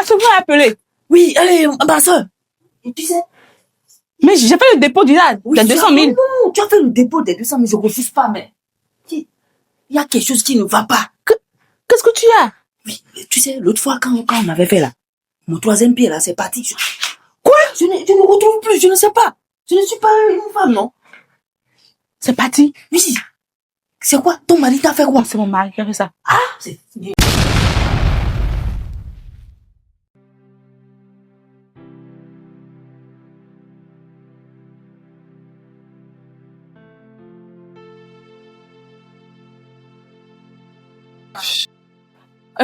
Est-ce que vous pouvez appeler? Oui, allez, ma soeur. Et tu sais. Mais j'ai fait le dépôt du là, Oui, de 200 000. Non, tu as fait le dépôt des 200 000, je refuse pas, mais. Il y a quelque chose qui ne va pas. Qu'est-ce que tu as? Oui, mais tu sais, l'autre fois, quand on avait fait là, mon troisième pied là, c'est parti. Quoi? Je ne retrouve plus, je ne sais pas. Je ne suis pas une femme, non? C'est parti. Oui. C'est quoi? Ton mari t'a fait quoi? C'est mon mari qui a fait ça. Ah, c'est...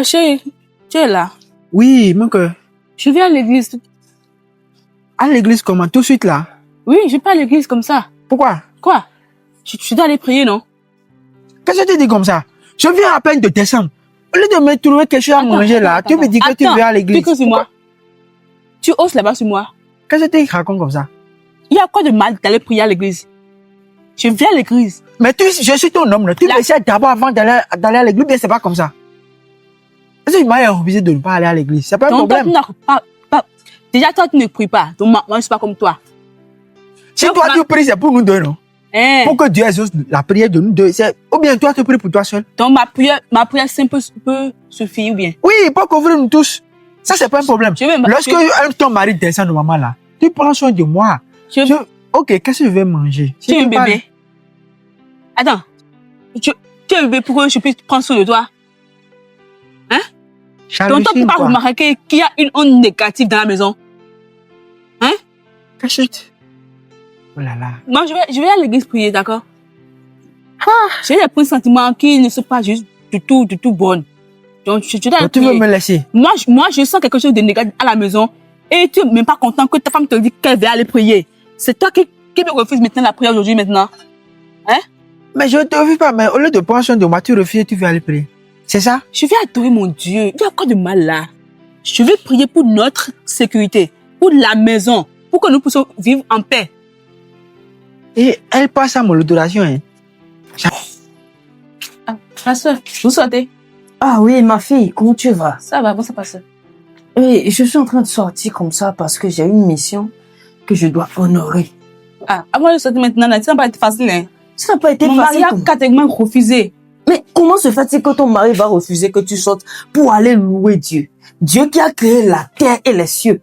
Chérie, tu es là? Oui, mon cœur. Je viens à l'église. À l'église comment? Tout de suite là? Oui, je vais pas à l'église comme ça. Pourquoi? Quoi? Tu dois aller prier, non? Qu'est-ce que tu dis comme ça? Je viens à peine de descendre. Au lieu de me trouver quelque chose à manger là, tu me dis que tu viens à l'église. Tu sur moi. Tu oses là-bas sur moi. Qu'est-ce que tu racontes comme ça? Il y a quoi de mal d'aller prier à l'église? Je viens à l'église. Mais je suis ton homme là. Tu me sais d'abord avant d'aller à l'église, bien c'est pas comme ça. Est-ce que tu m'as refusé de ne pas aller à l'église? C'est pas un problème. Déjà, toi, tu ne pries pas. Donc, moi, je ne suis pas comme toi. Si toi, tu pries, c'est pour nous deux, non? Pour que Dieu exauce la prière de nous deux. Ou bien toi, tu pries pour toi seul. Donc, ma prière simple peut suffire ou bien? Oui, pour couvrir nous tous. Ça, c'est pas un problème. Lorsque ton mari descend normalement là, tu prends soin de moi. Ok, qu'est-ce que je vais manger? Tu es un bébé. Attends. Tu es un bébé pour que je puisse prendre soin de toi? Hein? Donc, toi, tu peux pas remarquer qu'il y a une onde négative dans la maison. Hein? Cachette. Oh là là. Moi, je vais à l'église prier, d'accord? J'ai des pressentiments qui ne sont pas juste du tout bonnes. Donc, tu dois tu veux me laisser? Moi, je sens quelque chose de négatif à la maison et tu n'es même pas content que ta femme te dise qu'elle va aller prier. C'est toi qui me refuses maintenant la prière aujourd'hui, maintenant. Hein? Mais je ne te refuse pas, mais au lieu de prendre soin de moi, tu refuses et tu veux aller prier. C'est ça? Je vais adorer mon Dieu. Il y a quoi de mal là? Je vais prier pour notre sécurité, pour la maison, pour que nous puissions vivre en paix. Et elle passe à mon adoration, hein? Ah, ma soeur, vous sortez? Ah oui, ma fille, comment tu vas? Ça va, bon, ça passe. Oui, je suis en train de sortir comme ça parce que j'ai une mission que je dois honorer. Ah, avant de sortir maintenant, ça n'a pas été facile, hein? Ça n'a pas été facile. Mon mari a catégoriquement refusé. Mais comment se fait-il que ton mari va refuser que tu sortes pour aller louer Dieu? Dieu qui a créé la terre et les cieux.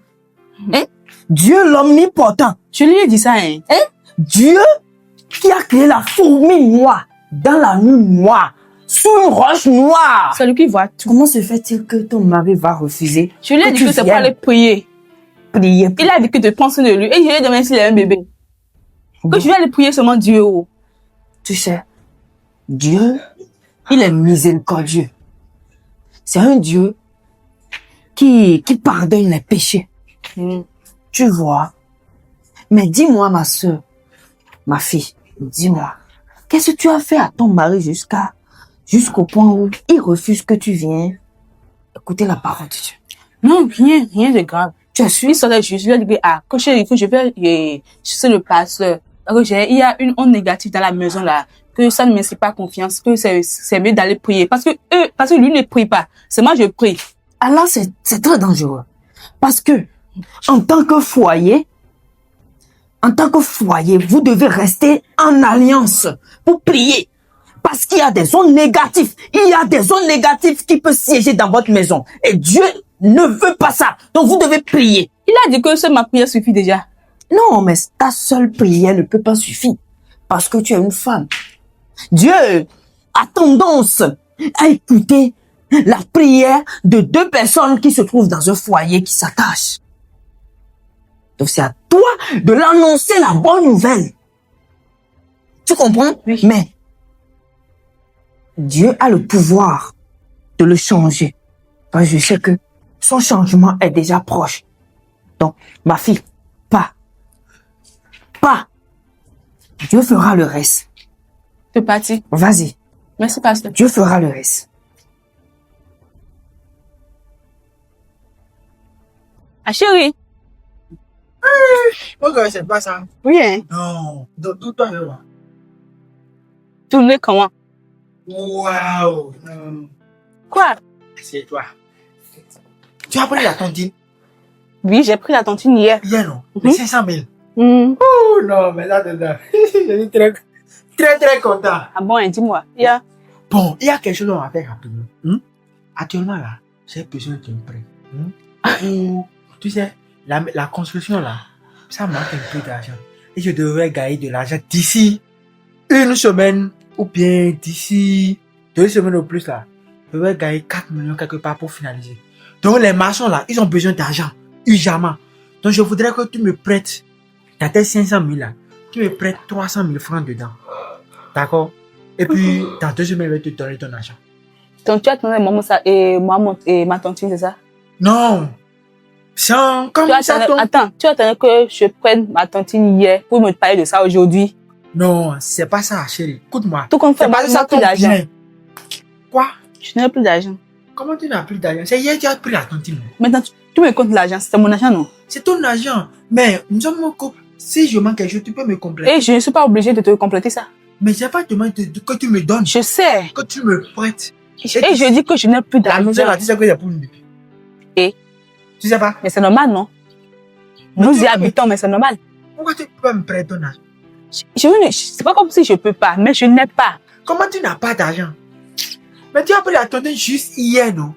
Hein? Dieu l'omnipotent. Je lui ai dit ça, hein? Hein? Dieu qui a créé la fourmi noire dans la nuit noire, sous une roche noire. C'est lui qui voit tout. Comment se fait-il que ton mari va refuser? Je lui ai dit que c'est pour aller prier. Prier. Il a dit que de penser de lui. Et je lui ai demandé s'il est un bébé. Que je vais aller prier seulement Dieu. Tu sais, Dieu, il est miséricordieux. C'est un Dieu qui pardonne les péchés. Tu vois. Mais dis-moi, ma soeur, ma fille, dis-moi, qu'est-ce que tu as fait à ton mari jusqu'au point où il refuse que tu viennes écouter la parole de Dieu? Non, rien de grave. Tu as su? Il sortait, je lui ai dit, que je vais chercher le pasteur. Il y a une onde négative dans la maison là, que ça ne m'inspire pas confiance, que c'est mieux d'aller prier. Parce que lui ne prie pas. C'est moi je prie. Alors c'est très dangereux. Parce que, en tant que foyer, vous devez rester en alliance pour prier. Parce qu'il y a des ondes négatives. Il y a des ondes négatives qui peuvent siéger dans votre maison. Et Dieu ne veut pas ça. Donc vous devez prier. Il a dit que seule ma prière suffit déjà. Non, mais ta seule prière ne peut pas suffire. Parce que tu es une femme. Dieu a tendance à écouter la prière de deux personnes qui se trouvent dans un foyer qui s'attachent. Donc c'est à toi de l'annoncer la bonne nouvelle. Tu comprends? Oui. Mais Dieu a le pouvoir de le changer. Parce que je sais que son changement est déjà proche. Donc, ma fille, pas. Dieu fera le reste. C'est parti. Vas-y. Merci, pasteur. Dieu fera le reste. Ah, chérie. Ok, c'est pas ça. Oui, hein. Non. Tout toi, je vois. Tournez comment? Waouh. Quoi? C'est toi. Tu as pris la tontine? Oui, j'ai pris la tontine hier. Hier, non? Les 500 000. Oh non, mais là, je suis très content. Ah bon, dis-moi. Bon, il y a quelque chose qu'on va faire rapidement. Actuellement, là, j'ai besoin d'un prêt. Tu sais, la construction, là, ça manque un peu d'argent. Et je devrais gagner de l'argent d'ici une semaine ou bien d'ici 2 semaines au plus, là. Je devrais gagner 4 millions quelque part pour finaliser. Donc, les maçons, là, ils ont besoin d'argent, urgemment. Donc, je voudrais que tu me prêtes, dans tes 500 000, là, tu me prêtes 300 000 francs dedans. D'accord? Et puis, dans 2 semaines, je vais te donner ton argent. Donc, tu as donné maman ça et moi et ma tontine, c'est ça? Non! Sans, comme ça, Attends, tu attendais que je prenne ma tontine hier pour me parler de ça aujourd'hui? Non, c'est pas ça, chérie. Écoute-moi. Tout compte fait, c'est pas ça plus d'argent. Quoi? Je n'ai plus d'argent. Comment tu n'as plus d'argent? C'est hier que tu as pris la tontine. Maintenant, tu me comptes l'argent, c'est mon argent, non? C'est ton argent. Mais nous sommes en couple. Si je manque quelque chose, tu peux me compléter. Et je ne suis pas obligée de te compléter ça. Mais c'est pas demandé que tu me donnes. Je sais. Que tu me prêtes. Et je dis que je n'ai plus d'argent. La misère, tu sais que c'est pour nous. Et? Tu sais pas? Mais c'est normal, non? Nous y habitons, mais c'est normal. Pourquoi tu peux pas me prêter ton argent? C'est pas comme si je peux pas, mais je n'ai pas. Comment tu n'as pas d'argent? Mais tu as pris la tontine juste hier, non?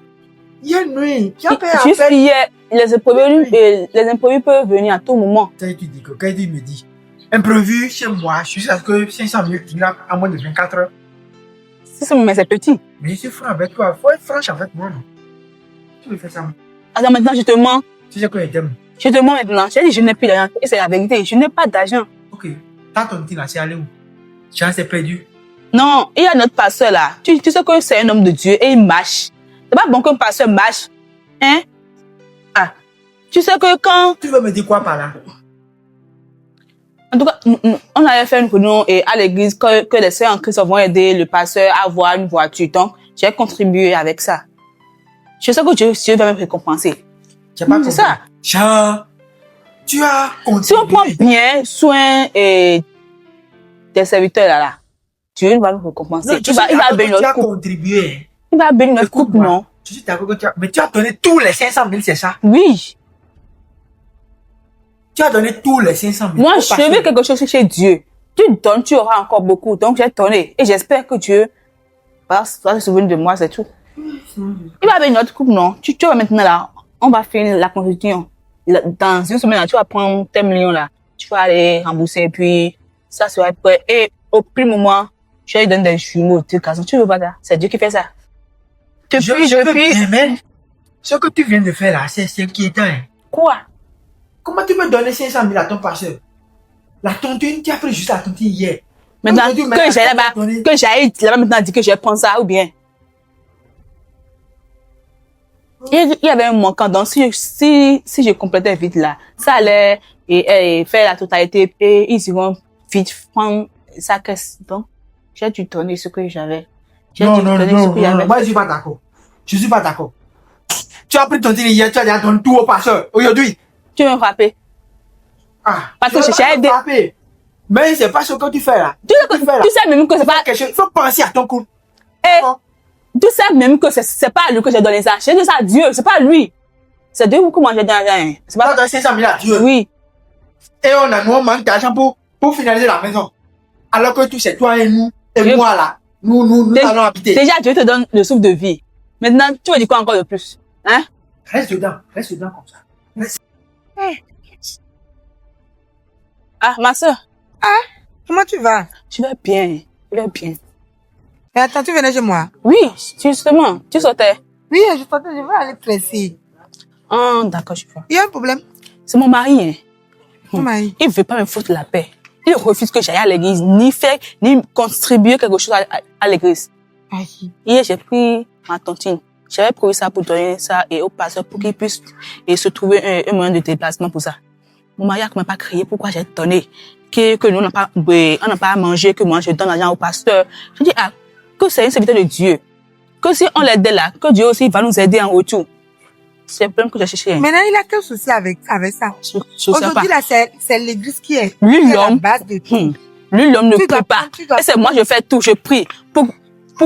Hier nuit. Tu as payé juste hier, les imprévus peuvent venir à tout moment. Tu dis que quand il me dit imprévu chez moi, je suis à ce que 500 000 dinars à moins de 24 heures. Mais c'est petit. Mais je suis franc avec toi. Faut être franche avec moi, non? Tu me fais ça. Attends, maintenant je te mens. Tu sais que je t'aime. Je te mens maintenant. J'ai dit je n'ai plus d'argent. Et c'est la vérité. Je n'ai pas d'argent. Ok. Ta tontine là, c'est allé où? Tu as perdu. Non, il y a notre pasteur là. Tu sais que c'est un homme de Dieu et il marche. C'est pas bon qu'un pasteur marche. Hein? Ah. Tu sais que quand... Tu veux me dire quoi par là? En tout cas, on avait fait une réunion à l'église que les sœurs en Christ vont aider le pasteur à avoir une voiture. Donc, j'ai contribué avec ça. Je sais que Dieu va me récompenser. C'est ça. Tu as contribué. Si on prend bien soin des serviteurs là, Dieu va nous récompenser. Non, il va bénir notre couple. Contribué. Il va bénir notre couple, non? Je suis d'accord que mais tu as donné tous les 500 000, c'est ça? Oui. Tu as donné tous les 500 000. Moi, je veux quelque chose chez Dieu. Tu donnes, tu auras encore beaucoup. Donc, j'ai donné. Et j'espère que Dieu va se souvenir de moi, c'est tout. Il va bénir notre couple, non? Tu vois maintenant là, on va finir la construction. Dans une semaine là, tu vas prendre tes millions là. Tu vas aller rembourser et puis ça sera prêt. Et au plus moment, je lui donne des jumeaux, tu veux pas ça? C'est Dieu qui fait ça. Mais ce que tu viens de faire là, c'est inquiétant. Hein. Quoi? Comment tu peux donner 500 000 à ton pasteur? La tontine, tu as pris juste la tontine hier. Maintenant, que j'aille là-bas maintenant dire que je vais prendre ça ou bien? Il y avait un manquant, donc si je complétais vite là, ça allait et faire la totalité et ils iront vite prendre sa caisse. Donc, j'ai dû donner ce que j'avais. Non, moi je suis pas d'accord. Je suis pas d'accord. Tu as pris ton dîner hier, tu as donné tout au pasteur. Aujourd'hui. Tu veux me frapper? Ah. Parce que j'ai aidé. Mais c'est pas ce que tu fais là. Tu sais même que c'est pas quelque chose. Il faut penser à ton coup. Tu sais même que c'est pas lui que j'ai donné ça. J'ai donné ça à Dieu, c'est pas lui. C'est Dieu qui m'a donné l'argent. C'est pas donné 500 000 à Dieu. Oui. Et nous manque d'argent pour finaliser la maison. Alors que tu sais, toi et nous, et moi là, nous allons habiter. Déjà, Dieu te donne le souffle de vie. Maintenant, tu veux dire quoi encore de plus? Hein? Reste dedans comme ça. Reste. Ah, ma soeur. Ah, comment tu vas? Je vais bien. Et attends, tu venais chez moi? Oui, justement, tu sortais. Oui, je sortais, je vais aller presser. Ah, d'accord, je vois. Il y a un problème? C'est mon mari, hein. Ton mari? Il ne veut pas me foutre la paix. Il refuse que j'aille à l'église, ni faire, ni contribuer quelque chose à l'église. Hier, j'ai pris ma tontine. J'avais prévu ça pour donner ça au pasteur pour qu'il puisse se trouver un moyen de déplacement pour ça. Mon mari ne m'a pas crié pourquoi j'ai donné. Que nous, on n'a pas à manger, que moi, je donne l'argent au pasteur. Je dis, que c'est un serviteur de Dieu. Que si on l'aide là, que Dieu aussi va nous aider en retour. C'est le problème que j'ai cherché. Maintenant, il a quel souci avec ça? Aujourd'hui, là, c'est l'église qui est la base de tout. Lui, l'homme ne prie pas. Et c'est moi, je fais tout, je prie pour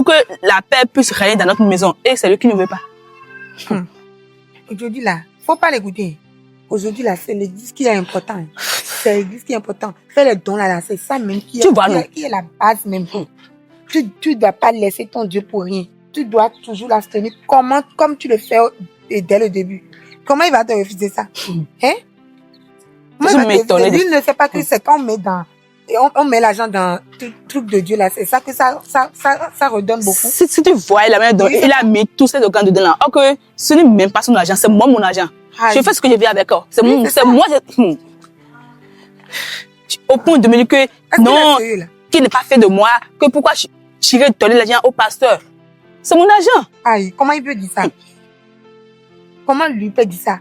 que la paix puisse régner dans notre maison. Et c'est lui qui ne veut pas. aujourd'hui là, faut pas l'écouter. Aujourd'hui là, c'est l'église qui est important. C'est l'église qui est important. Fais les dons là, c'est ça même qui est la base même. Tu dois pas laisser ton Dieu pour rien. Tu dois toujours la soutenir comme tu le fais dès le début. Comment il va te refuser ça? Hein? Moi, il ne sait pas que c'est quand on met on met l'argent dans le truc de Dieu là, c'est ça que ça redonne beaucoup. Si tu vois, il a mis tous ces organes dedans là. Ok, ce n'est même pas son argent, c'est moi mon argent. Je fais ce que je veux avec eux. C'est moi. Au point de me dire que non, qu'il n'est pas fait de moi, que pourquoi j'irais donner l'argent au pasteur. C'est mon argent. Aïe, comment il peut dire ça? Comment lui peut dire ça?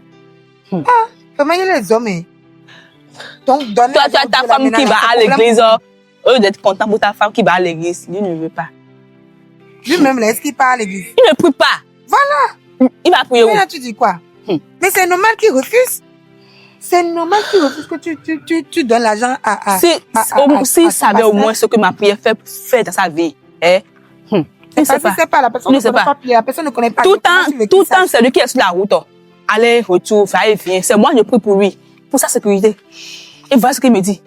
Comment il y a les hommes? Donc, toi, tu as ta femme qui va à l'église. Eux d'être content pour ta femme qui va à l'église. Lui ne veut pas. Lui-même, est-ce qu'il part à l'église? Il ne prie pas. Voilà. Il va prier où? Mais là, tu dis quoi? Mais c'est normal qu'il refuse. C'est normal qu'il refuse que tu donnes l'argent à s'il savait au moins ce que ma prière fait dans sa vie. Il ne sait pas. La personne ne connaît pas prier. La personne ne connaît pas. Tout le temps, c'est lui qui est sur la route. Aller, retour, faire et vient. C'est moi, je prie pour lui. Pour sa sécurité. Et voilà ce qu'il me dit.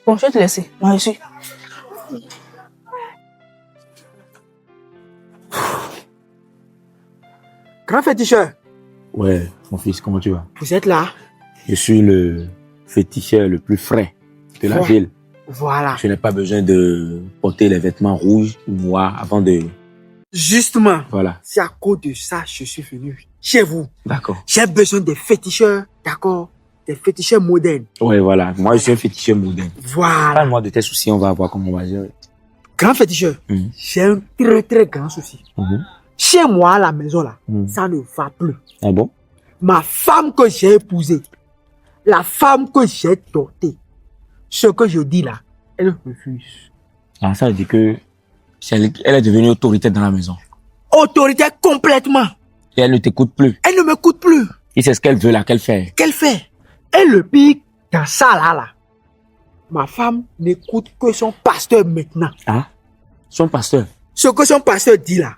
Bon, je vais te laisser. Moi, je suis. Grand féticheur. Ouais, mon fils, comment tu vas? Vous êtes là? Je suis le féticheur le plus frais de la ville. Voilà. Je n'ai pas besoin de porter les vêtements rouges ou noirs avant de... Justement. Voilà. C'est à cause de ça que je suis venu chez vous. D'accord. J'ai besoin des féticheurs, d'accord? Des féticheurs modernes. Ouais, voilà. Moi, je suis un féticheur moderne. Voilà. Parle-moi de tes soucis, on va voir comment on va gérer. Grand féticheur, j'ai un très très grand souci. Chez moi, à la maison là, ça ne va plus. Ah bon? Ma femme que j'ai épousée, la femme que j'ai dotée, ce que je dis là, elle refuse. Ah, ça veut dire que elle est devenue autorité dans la maison. Autorité complètement. Et elle ne t'écoute plus. Elle ne m'écoute plus. Et c'est ce qu'elle veut là, qu'elle fait. Qu'elle fait? Et le pire, dans ça là, ma femme n'écoute que son pasteur maintenant. Ah? Son pasteur? Ce que son pasteur dit là,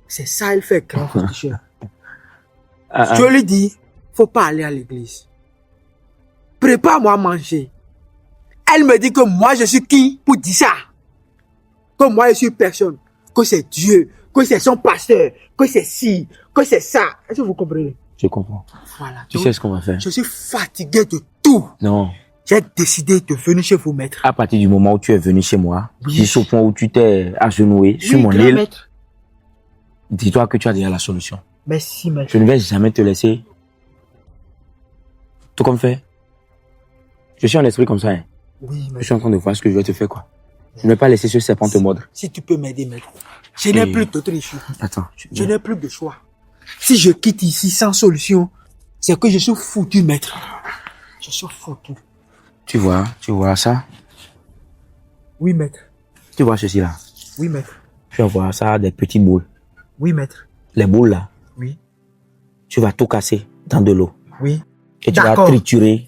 c'est ça elle fait, grand féticheur. Je lui dis, faut pas aller à l'église. Prépare-moi à manger. Elle me dit que moi je suis qui pour dire ça? Que moi je suis personne. Que c'est Dieu. Que c'est son pasteur. Que c'est ci. Que c'est ça. Est-ce que vous comprenez? Je comprends. Voilà. Tu sais ce qu'on va faire? Je suis fatigué de tout. Non. J'ai décidé de venir chez vous, maître. À partir du moment où tu es venu chez moi, Oui. jusqu'au point où tu t'es agenouillé sur mon grand île, maître. dis-toi que tu as déjà la solution. Merci, maître. Je ne vais jamais te laisser tout comme fait. Je suis un esprit comme ça. Hein. Oui, Je maître. suis en train de voir ce que je vais te faire, quoi. Je ne vais pas laisser ce serpent te mordre. Si tu peux m'aider, maître. Je n'ai Et- plus d'autre issue. Attends. Je n'ai plus de choix. Si je quitte ici sans solution, c'est que je suis foutu, maître. Je suis foutu. Tu vois ça? Oui, maître. Tu vois ceci là? Oui, maître. Tu vas voir ça, des petits boules. Oui, maître. Les boules là, Oui. tu vas tout casser dans de l'eau. Oui. Et tu vas D'accord. triturer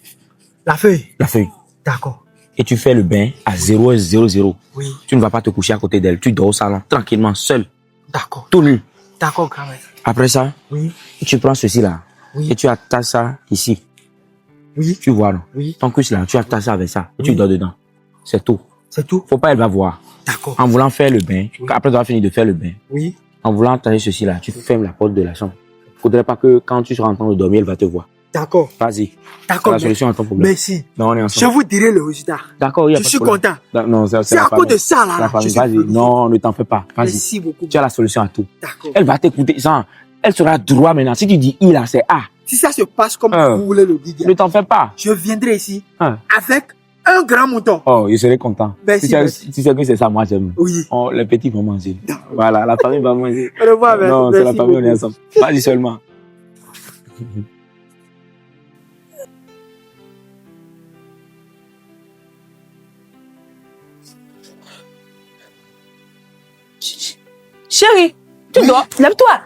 La feuille. la feuille. D'accord. Et tu fais le bain à 0,00. Oui. Tu ne vas pas te coucher à côté d'elle. Tu dors au salon, tranquillement, seul, D'accord. tout nu. D'accord, grand maître. Après ça, Oui. tu prends ceci là. Oui. Et tu attaches ça ici. Oui. Tu vois, non? Oui. Ton cuisse là, tu attaches ça avec ça. Et tu Oui. dors dedans. C'est tout. C'est tout. Faut pas, elle va voir. D'accord. En voulant faire le bain, Oui. après avoir fini de faire le bain, Oui. en voulant attacher ceci là, tu fermes la porte de la chambre. Faudrait pas que quand tu seras en train de dormir, elle va te voir. D'accord. Vas-y. C'est D'accord. la maître. solution à ton problème. Merci. Non, on est Je ensemble. vous dirai le résultat. D'accord, il y a Je pas suis de problème. content. Non, C'est la à cause famille. de ça, là. La famille, je suis vas-y. venu. Non, ne t'en fais pas. Vas-y. Merci beaucoup. Tu as la solution à tout. D'accord. Elle va t'écouter. Ça, elle sera droit maintenant. Si tu dis I là, c'est A. Si ça se passe comme Ah. vous voulez le dire, Ne t'en fais pas. je viendrai ici Hein. avec un grand mouton. Oh, je serai content. Merci, Tu sais que c'est ça, moi j'aime. Oui. Oh, les petits vont manger. Non. Voilà, la famille va manger. Au revoir, maître. Non, c'est la Merci famille, on est beaucoup. ensemble. Vas-y seulement. Chérie, tu dors, lève-toi.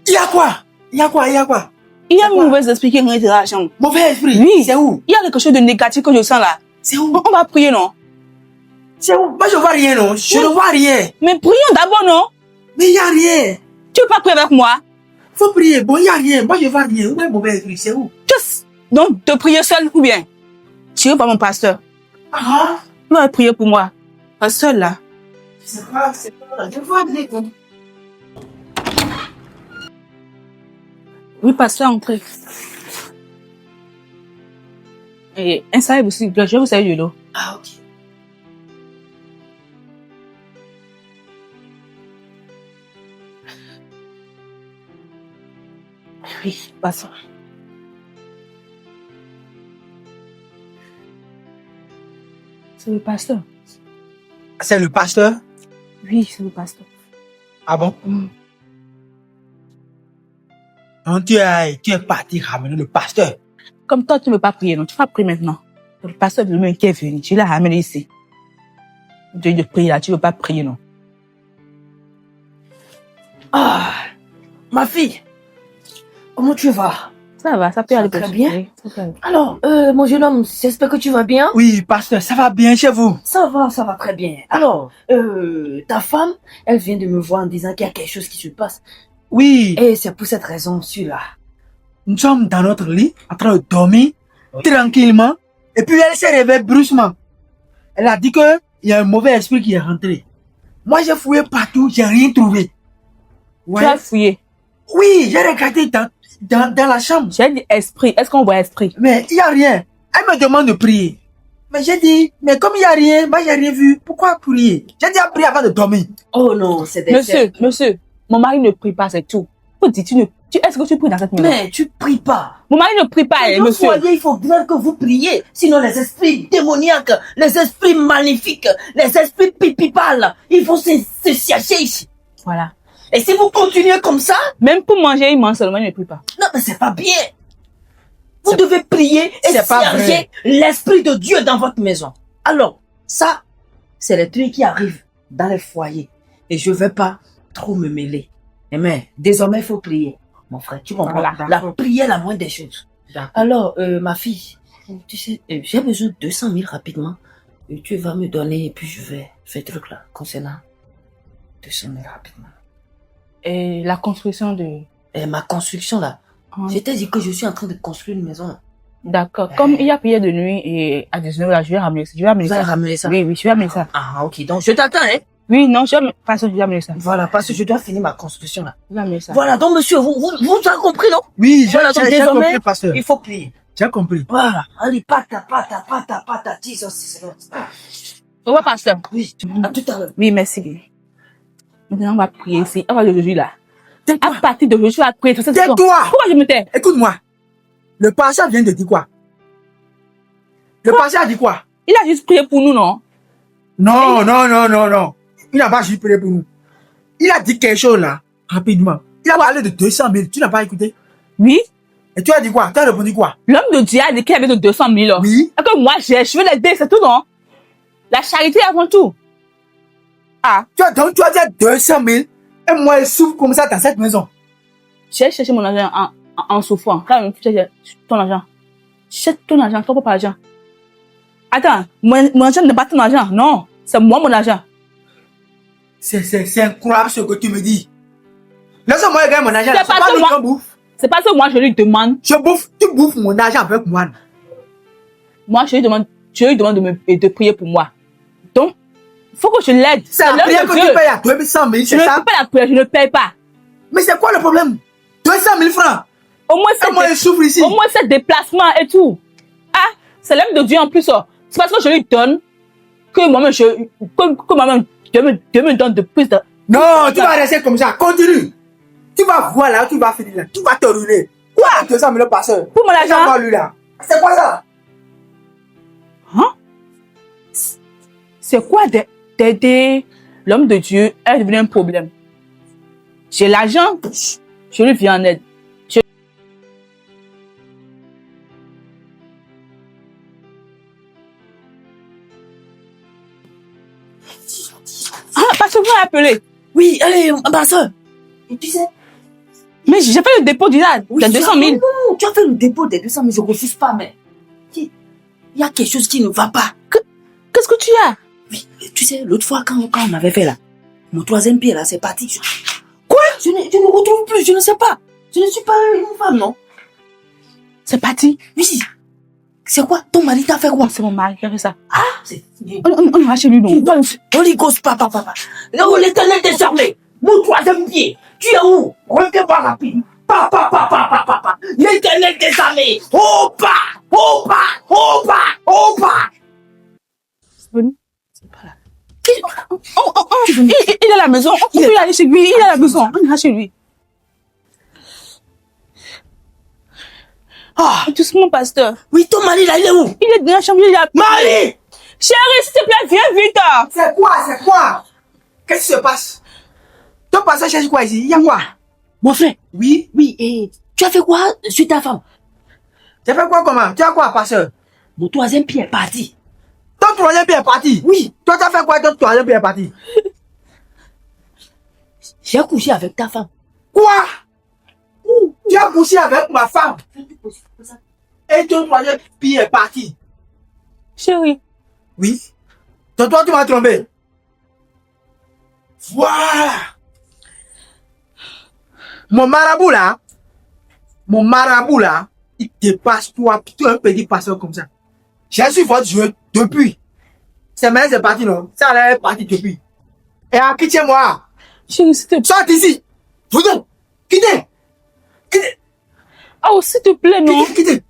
Il y a quoi? Il y a quoi? Il y a quoi? Il y a une mauvaise esprit qui est rentré dans la chambre. Mauvais esprit? Oui. C'est où? Il y a quelque chose de négatif que je sens là. C'est où? On va prier, non? C'est où? Moi, je vois rien, non? Je ne vois rien. Mais prions d'abord, non? Mais il n'y a rien. Tu veux pas prier avec moi? Faut prier. Bon, il n'y a rien. Moi, je vois rien. Où est mon mauvais esprit? C'est où? Donc, de prier seul ou bien? Tu veux pas mon pasteur? Ah, Tu vas prier pour moi. Pas seul là. c'est pas. Je vois bien. Oui, pasteur, entrez. Et un salade aussi. Je vais vous servir de l'eau. Ah, ok. Oui, passons. C'est le pasteur. C'est le pasteur? Oui, c'est le pasteur. Ah bon? Donc, tu es parti ramener le pasteur. Comme toi, tu ne veux pas prier, non? Tu vas prier maintenant. Le pasteur de lui qui est venu, tu l'as ramené ici. Dieu de prier là, tu ne veux pas prier, non? Ah, ma fille, comment tu vas? Ça va, ça peut aller très pour bien. Oui, ça peut aller. Alors, mon jeune homme, j'espère que tu vas bien. Oui, pasteur, ça va bien chez vous? Ça va très bien. Alors, ta femme, elle vient de me voir en disant qu'il y a quelque chose qui se passe. Oui, Et c'est pour cette raison, je suis là. nous sommes dans notre lit, en train de dormir, tranquillement. Et puis, elle s'est réveillée brusquement. Elle a dit que il y a un mauvais esprit qui est rentré. Moi, j'ai fouillé partout, j'ai rien trouvé. Tu as fouillé. Oui, j'ai regardé dans la chambre. J'ai dit esprit. Est-ce qu'on voit esprit? Mais il n'y a rien. Elle me demande de prier. Mais j'ai dit, mais comme il n'y a rien, moi j'ai rien vu. Pourquoi prier? J'ai dit à prier avant de dormir. Oh non, c'est des... Monsieur, mon mari ne prie pas, c'est tout. Est-ce que tu pries dans cette maison? Mais tu pries pas. Mon mari ne prie pas, Dans le monsieur. foyer, il faut bien que vous priez. Sinon, les esprits démoniaques, les esprits maléfiques, les esprits pipipales, ils vont se chercher ici. Voilà. Et si vous continuez comme ça, Même pour manger, il mange seulement, il ne prie pas. non, mais c'est pas bien. Vous devez prier et c'est pas chercher vrai. l'esprit de Dieu dans votre maison. Alors, ça, c'est les trucs qui arrivent dans les foyers. Et je vais pas trop me mêler. Mais désormais, il faut prier. Mon frère, tu comprends? Voilà, La prière est la moindre des choses. D'accord. Alors, ma fille, tu sais, j'ai besoin de 200 000 rapidement. Et tu vas me donner, et puis je vais faire truc là, concernant 200 000 rapidement. Et la construction de... Et ma construction là, Ah, je t'ai dit que je suis en train de construire une maison. d'accord. Comme il y a prière de nuit et à 19h, là, je vais ramener ça. Je vais amener Vous allez ça. ramener ça? Oui, je vais amener ça. Ah, ok, donc je t'attends, hein? Oui, non, je vais amener ça. Voilà, parce que je dois finir ma construction là. Je vais amener ça. Voilà, donc monsieur, vous avez compris, non? Oui, Voilà, donc j'ai désormais, compris, pasteur. il faut prier. J'ai compris. Voilà, allez, pata, Jesus, Seigneur. Au revoir, pasteur. Oui, à tout à l'heure. Oui, merci. Maintenant, on va prier ici. On va le Jésus là. À partir de aujourd'hui, tu vas prier. Tais-toi! Pourquoi je me tais? Écoute-moi. Le pasteur vient de dire quoi? Le pasteur a dit quoi? Il a juste prié pour nous, non? Non. Il n'a pas juste prié pour nous. Il a dit quelque chose là, rapidement. Il a parlé de 200 000. Tu n'as pas écouté? Oui. Et tu as dit quoi? Tu as répondu quoi? L'homme de Dieu a dit qu'il y avait de 200 000. Là. Oui. Et que moi, je veux l'aider, c'est tout, non? La charité avant tout. Ah, Donc tu as dit 200 000 et moi je souffre comme ça dans cette maison. j'ai cherché mon argent en souffrant. Quand même, tu cherches ton argent. Cherche ton argent, toi pas l'argent. Attends, mon argent n'est pas ton argent. Non, c'est moi mon argent. C'est incroyable ce que tu me dis. Laisse-moi gagner mon argent. C'est pas que lui moi- qui bouffe. C'est parce que moi, je lui demande. Tu bouffes mon argent avec moi. Moi, je lui demande de prier pour moi. Donc, il faut que je l'aide. C'est la l'homme prière de que Dieu. tu payes à 200 000, Je c'est ne ça? fais pas la prière, je ne paye pas. Mais c'est quoi le problème? 200 000 francs. Au moins, Et moi je souffre ici. au moins, c'est déplacement et tout. Ah, c'est l'homme de Dieu en plus. Oh. C'est parce que je lui donne que moi-même, Dieu me donne de plus de... Non, tu vas rester comme ça. Continue. Tu vas voir là, tu vas finir là. Tu vas te ruiner. Quoi? 200 000 passeurs. Pour mon Regarde-moi argent. lui là. C'est quoi ça? Hein? C'est quoi d'aider l'homme de Dieu à devenir un problème? J'ai l'argent, je lui viens en aide. Ah, parce que vous m'appelez. Oui, allez, ma soeur. Et tu sais, Mais j'ai fait le dépôt du là, oui, de 200 000. Non, tu as fait le dépôt des 200 000, je refuse pas, mais il y a quelque chose qui ne va pas. Qu'est-ce que tu as? Oui, tu sais, l'autre fois, quand on avait fait là, mon troisième pied là, c'est parti. Quoi? Je ne retrouve plus, je ne sais pas. Je ne suis pas une femme, non? C'est parti. Oui. C'est quoi? Ton mari t'a fait quoi? C'est mon mari qui a fait ça. Ah, c'est... On va chez lui, non? Holy Ghost, papa. Là où l'Éternel t'est charmé. Mon troisième pied. Tu es où? Reviens-moi rapide. Papa. L'Éternel t'est charmé. Opa. C'est venu? C'est pas là. Il est à la maison. On peut y aller chez lui. Il est à la maison. On ira chez lui. Ah, Doucement, pasteur. oui, ton mari là, il est où? Il est dans la chambre. Il est à... Marie! Chérie, s'il te plaît, viens vite. C'est quoi? Qu'est-ce qui se passe? Ton passage cherche quoi ici? Il y a quoi? Mon frère. Oui? Oui, et tu as fait quoi sur ta femme? Tu as fait quoi comment? Tu as quoi, pasteur? Mon troisième pied est parti. Ton troisième pied est parti? Oui. Toi, tu as fait quoi? Ton troisième pied est parti? J'ai couché avec ta femme. Quoi? Tu as couché avec ma femme? Et ton troisième pied est parti? Chérie. Oui. Donc toi, tu m'as trompé. Voilà. Mon marabout là, il dépasse toi, un petit passeur comme ça. J'ai su votre jeu depuis. C'est maintenant c'est parti, non? Ça est parti depuis. Et à qui tiens-moi? Chérie, s'il te plaît. Sors d'ici. Vous quittez. Oh, s'il te plaît, non? Quittez.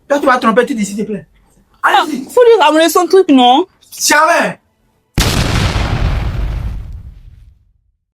Toi, tu vas tromper tout d'ici, s'il te plaît. Ah, Allez-y. faut lui ramener son truc, non? Jamais.